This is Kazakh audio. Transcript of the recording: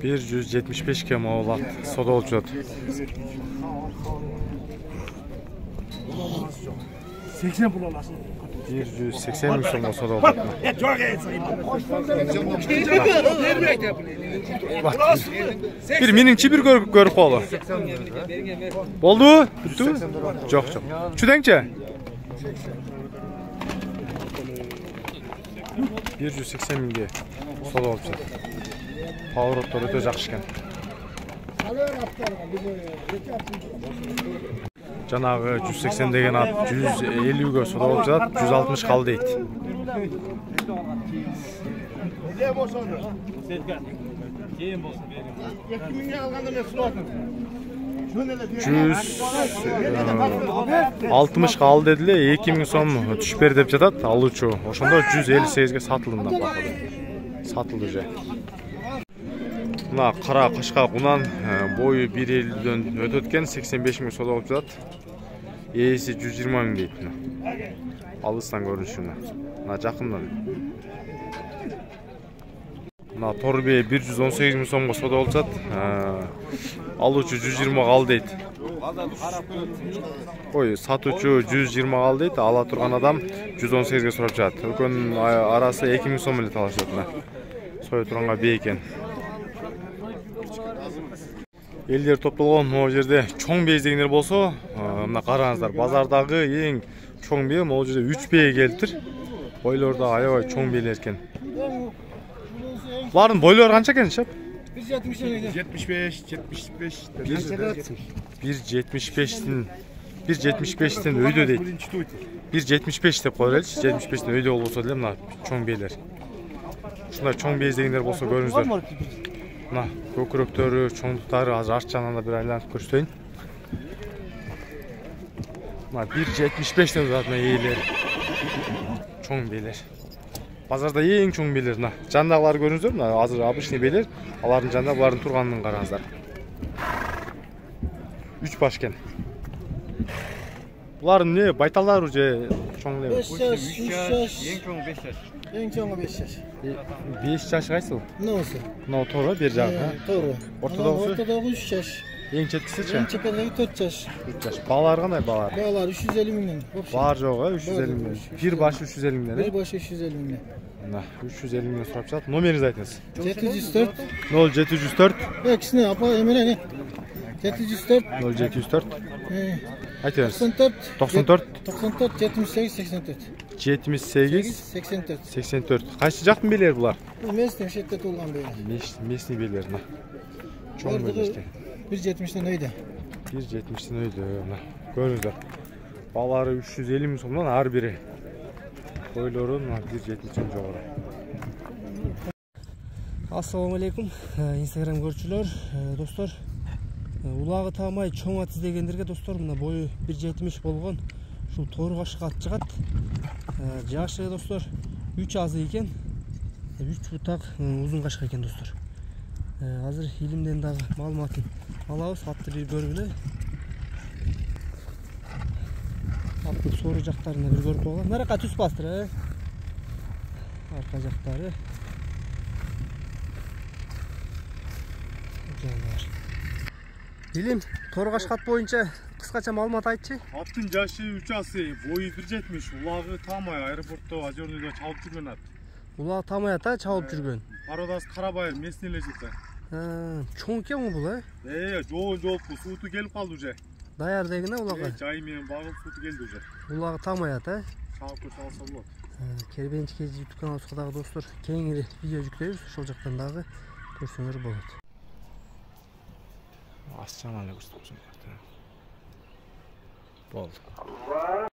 175 km oğlak soda olacak. 80 pul alasın. 180 bin so'mga soda olacak. Bir meningchi bir ko'rib qoldi. Bo'ldi? Bitdimi? Yo'q, yo'q. Uchudangcha? 180 mingga soda olacak. Pavrotlar o'ta yaxshi ekan. Janagı 180 degen at 150 ga soda olacak, 160 kaldı deydi. 160 kaldı dediler, 2000 so'm tushib ber deb jatat aluvchi. Oshunda 158 ga satıldı da bakalım. Satıldı je. Mına qara qashqaq undan boyu 1.50'den ötüp ötken 85 ming soda olup жатат. Esi 120 ming deydi. Alыстан görünüşünü. Mına жақындан. Mına Torbe 118 ming so'mga soda olup жатат. Aluvchi 120 kaldı deydi. Oy, satuvchi 120 kaldı deydi. Ala turgan adam 118 ga surap жатат. Ökönün arası 2 ming so'm эле талашат. Soya turanга бей экен. Elder toplanan o жерде чоң бейіз дегендер болса, мына қараңыздар, базардағы ең чоң бей ол жерде 3 бей келтір. Бойларда аябай чоң бейлер екен. Бұлардың бойлары қанша екен, шап? 1.75'ten өйдө дейді. 1.75 деп қойырелші, 75'ten өйдө болса деле мына чоң бейлер. Шундай чоң бейіз дегендер болса көріңіздер. Мына көкіректері, чоңдықтары азыр арт жағынан бір айланып көрсетейін. Мына 1.75'ten ұзат мына ейлер. Чоң бейлер. Базарда ең чоң бейлер. Жандағылары көріңіздер, мына азыр обычный бейлер. Алардың жанда бұлардың тұрғанын қараңыздар. 3 баш екен. Бұлардың не байталдар уже чоң ле? 5 yaş, 3 yaş. Ең чоң 5 yaş. Ең чоңы 5 yaş. 5 yaş қайсыл? Мынаусы. Мынау торы бер жағы. Торы. Ортадағысы? Ортадағы 3 yaş. Ең четкісі ше? Ең чекердегі 4 yaş. 3 yaş. Балалар қандай балалар? Балалар 350 мingден. Бар жоғы 350 мingден. Bir başı 350 mingdен. Bir başı 350 mingdен. Мына 350 mingден сұрап жатат. Номеріңізді айтыңыз. 704. 0704 Кісіне апа емере не? 704. 0704 айтыңыз. 94. 94 78 84. 78 84. 84. Қайсы жақтың бейлер бұлар? Bu mesleğim şiddet olan böyle. Mesni bейлер. Чоң бейлер екен. 1.70'den öyle. 1.70'den öyle. Көріңіздер. Балары 350 мың сомнан ар бири. Бойлары 1.70'den жоғары. Assalamu alaikum. Instagram көрчүлөр, достор. Улагы тамай чоң ат издегендерге достор, мына бою 1.70 болгон ушул тору кашка ат жыгат. Жашы достор 3 азы экен. 3 бутак узун кашка экен достор. Азыр илимден дагы маалыматын алабыз, атты бир көргүлө. Аттын сору жактарына бир көрүп койгон. Наракка түз бастыр, арка жактары. Илим, тору кашка ат боюнча кыскача маалымат айтчы. Аттын жашы 3 асы, бою 1.70, улагы тамай аэропортто озернодо чалып жүргөн ат. Улагы тамай ата чалып жүргөн. Пародасы Карабайыр местный лежит. Чоң экен бул, жол сууту келип калды уже. Даяр дегене улагы. Жай менен багып сууту келди уже. Улагы тамай ата. Чалып салса болот. Кербенчке YouTube каналыбызга дагы достор кеңири видео жүктөйбүз, ошол жактан дагы көрсөңөр болот. Асчан эле көрсөтөм. Болду.